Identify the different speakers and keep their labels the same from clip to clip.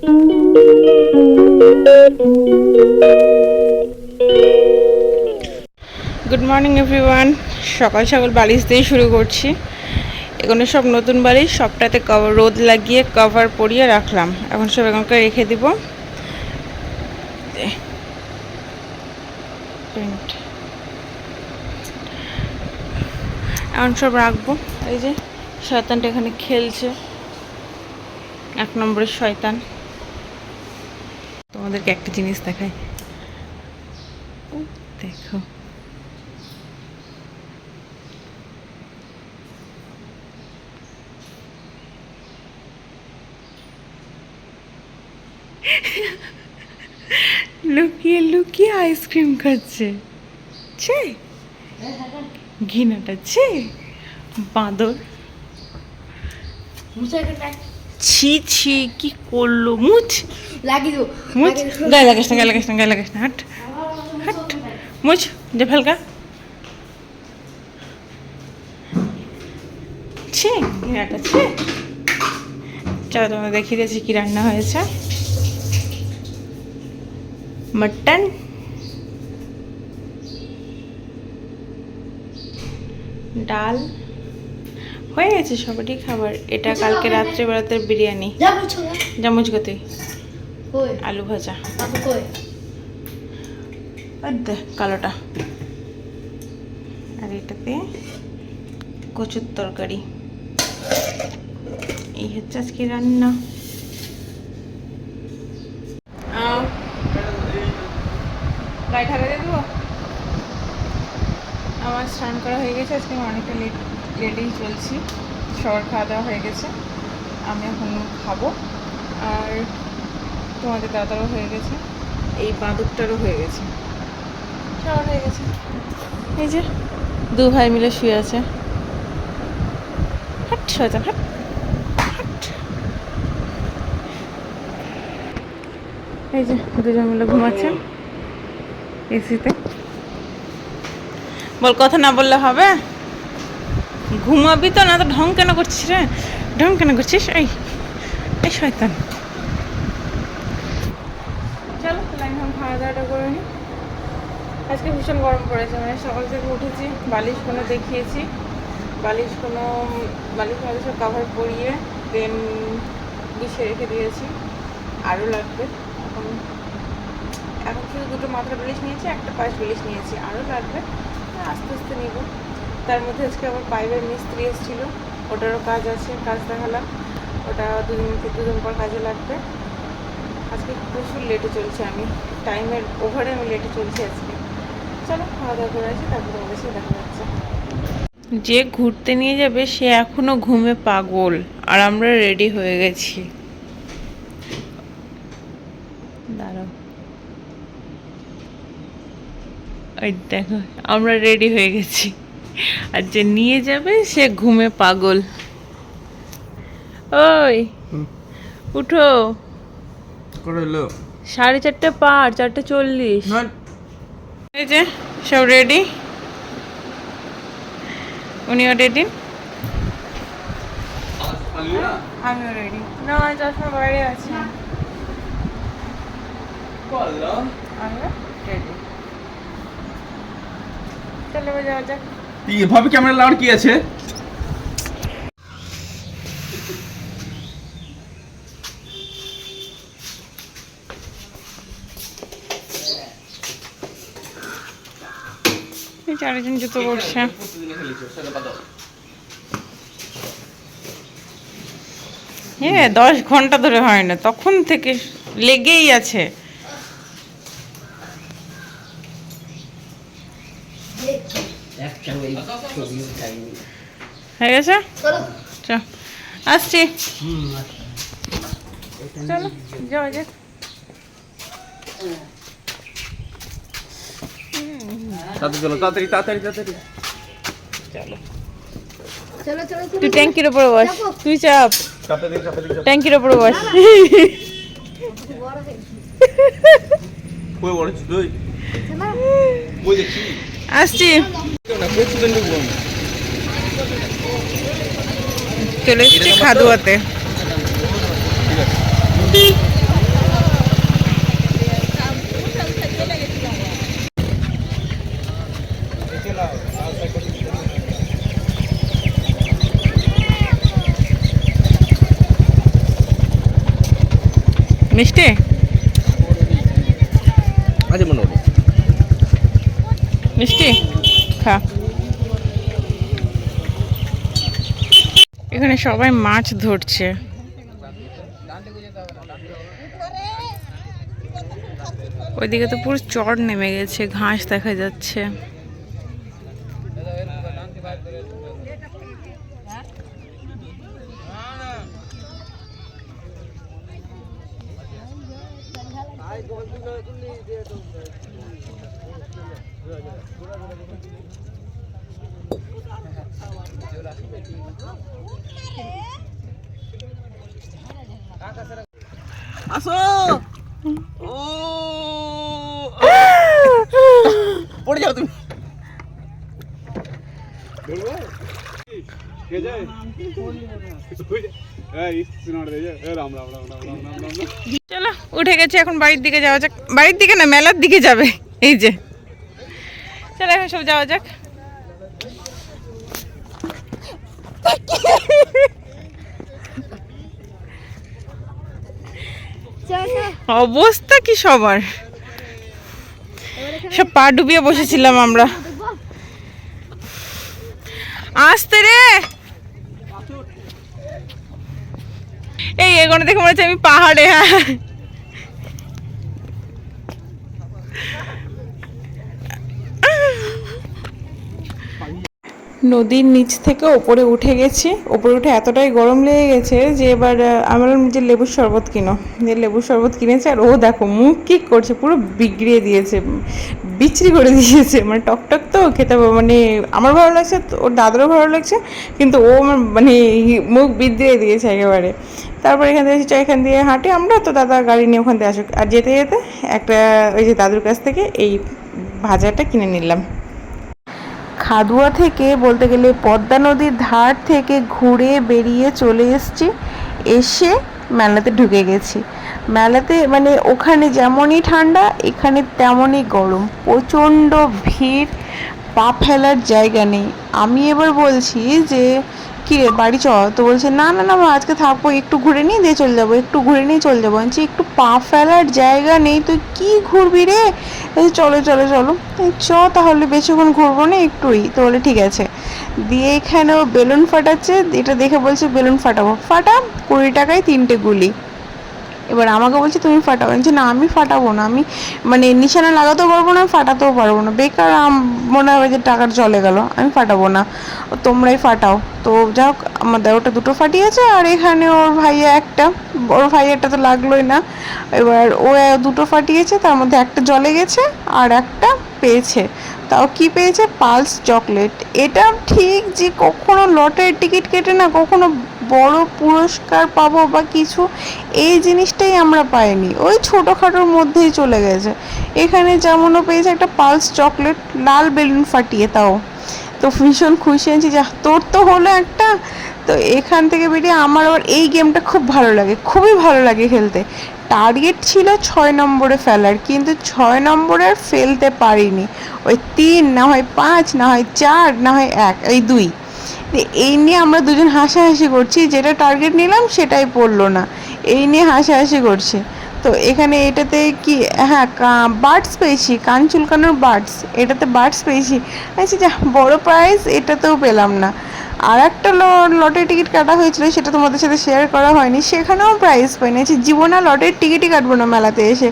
Speaker 1: Good morning everyone. সকাল সকাল বালিশ দিয়ে শুরু করছি। এখানে সব নতুন বালিশ, সবটাতে রোদ লাগিয়ে কভার পরিয়ে রাখলাম। এখন সব এখানকার রেখে দিব। এখন সব রাখবো। এই যে শয়তানটা এখানে খেলছে, 1 নম্বরের শয়তান। তোমাদেরকে একটা জিনিস দেখাই, দেখো। লুকিয়ে লুকিয়ে আইসক্রিম খাচ্ছে। ছে ঘিনাটা, ছে বাঁদর। ছি ছি, কি করলো? মুছ মুছ, গায়ে লাগাস না, গায়ে লাগাস না, গায়ে লাগাস না। হাট হাট, মুছ যে ফেলকা। ছি ঘিনাটা, ছি। চলো তোমাদের দেখিয়ে দিয়েছি কি রান্না হয়েছে। মটন, ডাল হয়ে গেছে সবারই খাবার। এটা কালকে রাত্রে বেলাতে বিরিয়ানি। জামুচ গতি, আলু ভাজা, কালোটা। আর এটাতে কচুর তরকারি। এই হচ্ছে আজকে রান্না। গায়ে ঢাকা দিয়ে দেবো। আমার স্নান করা হয়ে গেছে। আজকে আমি অনেকটা লেটেই চলছি। সবার খাওয়া দাওয়া হয়ে গেছে, আমি এখন খাবো। আর তোমাদের দাদারও হয়ে গেছে, এই বাঁদরটারও হয়ে গেছে, সবার হয়ে গেছে। এই যে 2 ভাই মিলে শুয়ে আছে। হাট শয়তান, হাট হাট। এই যে 2জন মিলে ঘুমাচ্ছেন এসিতে। বল, কথা না বললে হবে? ঘুমাবি তো, না তো ঢং কেন করছিস রে? ঢং কেন করছিস? এই এই শয়তান। চলো তাহলে আমি খাওয়া দাওয়াটা করে নিই। আজকে ভীষণ গরম পড়েছে। মানে সকাল থেকে উঠেছি, বালিশ কোনো দেখিয়েছি, বালিশ সব কাভার পরিয়ে দেন বিছিয়ে রেখে দিয়েছি। আরও লাগবে। এখন শুধু 2টো মাথার বালিশ নিয়েছি, একটা পাশ বালিশ নিয়েছি, আরও লাগবে, আস্তে আস্তে নিব। তার মধ্যে আজকে আবার পাইপের মিস্ত্রি এসেছিলো, ওটারও কাজ আছে, কাজ দেখালাম। ওটা 2 দিন পর কাজে লাগবে। আজকে প্রচুর লেটে চলছে, আমি টাইমের ওভারে আমি লেটে চলছি আজকে। চলো খাওয়া দাওয়া করে আসি, তারপরে ওদের সাথে দেখা যাচ্ছে। যে ঘুরতে নিয়ে যাবে সে এখনো ঘুমে পাগল, আর আমরা রেডি হয়ে গেছি। দাঁড়াও, ওই দেখো আমরা রেডি হয়ে গেছি, আর যে নিয়ে যাবে সে ঘুমে পাগল। ওই উঠো, 4:30 পার, 4:40। এই যে সব রেডি, উনিও রেডি, আমিও রেডি। না, চশমা বাইরে আছে। আমিও রেডি। চলো যাওয়া যাক।
Speaker 2: এভাবে ক্যামেরা লাগার কি আছে?
Speaker 1: এই 4জন জুতো পরছে। 10 ঘন্টা ধরে হয় না, তখন থেকে লেগেই আছে। হয়ে গেছে, আসছি। চলো যাওয়া যাক।
Speaker 2: তাড়াতাড়ি তাড়াতাড়ি তাড়াতাড়ি
Speaker 1: চলো। তুই ট্যাঙ্কির ওপরে বস, তুই চাপ ট্যাঙ্কির ওপরে বস। আসছি, চলে এসছি খাদুয়াতে। মিষ্টি
Speaker 2: আজ মনে হলো
Speaker 1: মিষ্টি খা। এখানে সবাই মাছ ধরছে। ওইদিকে তো পুরো চড় নেমে গেছে, ঘাস দেখা যাচ্ছে।
Speaker 2: আসো ও পড়ে যাও তুমি
Speaker 1: চলো উঠে গেছে, এখন বাড়ির দিকে যাওয়া যাক। বাড়ির দিকে না, মেলার দিকে যাবে। এই যে চলো এখন সব যাওয়া যাক। অবস্থা কি সবার, সব পা ডুবিয়ে বসেছিলাম আমরা। আসতে রে, এই এগোনো দেখে মনে হচ্ছে আমি পাহাড়ে। হ্যাঁ নদীর নিচ থেকে ওপরে উঠে গেছি। ওপরে উঠে এতটাই গরম লেগে গেছে যে এবার আমার যে লেবুর শরবত কিনো, যে লেবুর শরবত কিনেছে। আর ও দেখো মুখ কি করছে, পুরো বিগড়িয়ে দিয়েছে, বিচ্ছিরি করে দিয়েছে। মানে টকটক তো খেতে মানে আমার ভালো লাগছে, ওর দাদারও ভালো লাগছে, কিন্তু ও আমার মানে মুখ বিদ্রিয়ে দিয়েছে একেবারে। তারপর এখান থেকে এখান দিয়ে হাঁটে আমরা, তো দাদা গাড়ি নিয়ে ওখান থেকে আসুক। আর যেতে যেতে একটা ওই যে দাদুর কাছ থেকে এই ভাজাটা কিনে নিলাম। খাদুয়া থেকে বলতে গেলে পদ্মা নদীর ধার থেকে ঘুরে বেরিয়ে চলে এসেছি, এসে মেলাতে ঢুকে গেছি। মেলাতে মানে ওখানে যেমনই ঠান্ডা এখানে তেমনই গরম, প্রচণ্ড ভিড়, পা ফেলার জায়গা নেই। আমি এবার বলছি যে কী রে বাড়ি চ, তো বলছে না না না আজকে থাকবো, একটু ঘুরে নিয়ে দিয়ে চলে যাবো, একটু ঘুরে নিয়ে চলে যাবো। বলছি একটু পা ফেলার জায়গা নেই, তুই কি ঘুরবি রে? চলো চলো চলো, চ তাহলে, বেশিক্ষণ ঘুরবো না, একটুই। তো বলে ঠিক আছে। দিয়ে এখানেও বেলুন ফাটাচ্ছে, এটা দেখে বলছে বেলুন ফাটাবো, ফাটা, 20 টাকায় 3টে গুলি। এবার আমাকে বলছে তুমি ফাটাও, বলছি না আমি ফাটাবো না, আমি মানে নিশানা লাগাতেও পারবো না, ফাটাতেও পারবো না, বেকার মনে হবে যে টাকার চলে গেল, আমি ফাটাবো না, তোমরাই ফাটাও। তো যাই হোক আমাদের ওটা দুটো ফাটিয়েছে, আর এখানে ওর ভাইয়া একটা, ওর ভাইয়াটা তো লাগলোই না। এবার ও দুটো ফাটিয়েছে, তার মধ্যে একটা জলে গেছে আর একটা পেয়েছে। তাও কি পেয়েছে, পালস চকলেট। এটা ঠিক যে কখনো লটারির টিকিট কেটে না কখনো বড় পুরস্কার পাবো বা কিছু, এই জিনিসটাই আমরা পাইনি, ওই ছোটোখাটোর মধ্যেই চলে গেছে। এখানে যেমনও পেয়েছে একটা পালস চকলেট, লাল বেলুন ফাটিয়ে, তাও তো ভীষণ খুশি আছি, যা তোর তো হলো একটা। তো এখান থেকে বেরিয়ে আমার আবার এই গেমটা খুব ভালো লাগে, খুবই ভালো লাগে খেলতে। টার্গেট ছিল 6 নম্বরে ফেলার, কিন্তু 6 নম্বরে আর ফেলতে পারিনি। ওই 3 না হয় 5 না হয় 4 না হয় 1, এই 2, এই নিয়ে আমরা দুজন হাসাহাসি করছি, যেটা টার্গেট নিলাম সেটাই পড়লো না, এই নিয়ে হাসাহাসি করছি। তো এখানে এটাতে কি, হ্যাঁ বার্ডস পেয়েছি, কান চুলকানোর বার্ডস, এটাতে বার্ডস পেয়েছি। আচ্ছা যা বড়ো প্রাইজ এটাতেও পেলাম না। আর একটা লটের টিকিট কাটা হয়েছিল, সেটা তোমাদের সাথে শেয়ার করা হয়নি, সেখানেও প্রাইজ পাইনি। জীবনে লটের টিকিটই কাটবো না মেলাতে এসে,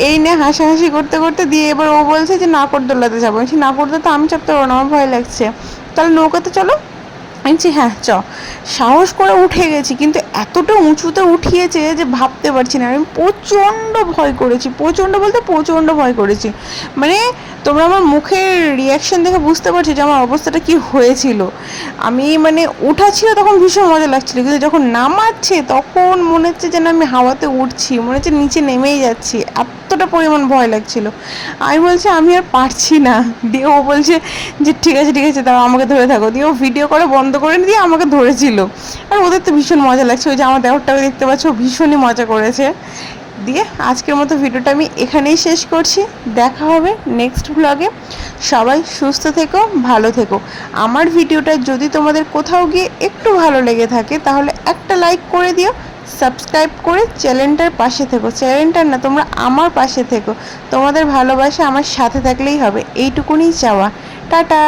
Speaker 1: এই নিয়ে হাসাহাসি করতে করতে দিয়ে এবার ও বলছে যে নাগরদোলাতে যাবো। বলছি নাগরদোলা তো আমি চাপতে পারবো না, আমার ভয় লাগছে, তাহলে নৌকাতে চলো। বলছি হ্যাঁ চ। সাহস করে উঠে গেছি, কিন্তু এতটা উঁচুতে উঠিয়েছে যে ভাবতে পারছি না। আমি প্রচণ্ড ভয় করেছি, প্রচণ্ড বলতে প্রচণ্ড ভয় করেছি। মানে তোমরা আমার মুখের রিয়াকশন দেখে বুঝতে পারছো যে আমার অবস্থাটা কি হয়েছিল। আমি মানে ওঠা ছিল তখন ভীষণ মজা লাগছিল, কিন্তু যখন নামাচ্ছে তখন মনে হচ্ছে যেন আমি হাওয়াতে উঠছি, মনে হচ্ছে নিচে নেমেই যাচ্ছি, এতটা পরিমাণ ভয় লাগছিল। আমি বলছি আমি আর পারছি না। দিয়ে ও বলছে যে ঠিক আছে ঠিক আছে, তাও আমাকে ধরে থাকো। দিয়ে ও ভিডিও করে বন্ধ করে দিয়ে আমাকে ধরেছিল। আর ওদের তো ভীষণ মজা লাগছে, ওই যে আমার দেওরটাকে দেখতে পাচ্ছ, ভীষণই মজা করেছে। দিয়ে আজকের মতো ভিডিওটা আমি এখানেই শেষ করছি, দেখা হবে নেক্সট ব্লগে। সবাই সুস্থ থেকো, ভালো থেকো। আমার ভিডিওটা যদি তোমাদের কোথাও গিয়ে একটু ভালো লেগে থাকে তাহলে একটা লাইক করে দিও, সাবস্ক্রাইব করে চ্যানেলটার পাশে থেকো, চ্যানেলটার না তোমরা আমার পাশে থেকো, তোমাদের ভালোবাসা আমার সাথে থাকলেই হবে, এইটুকুনি চাওয়া। টাটা।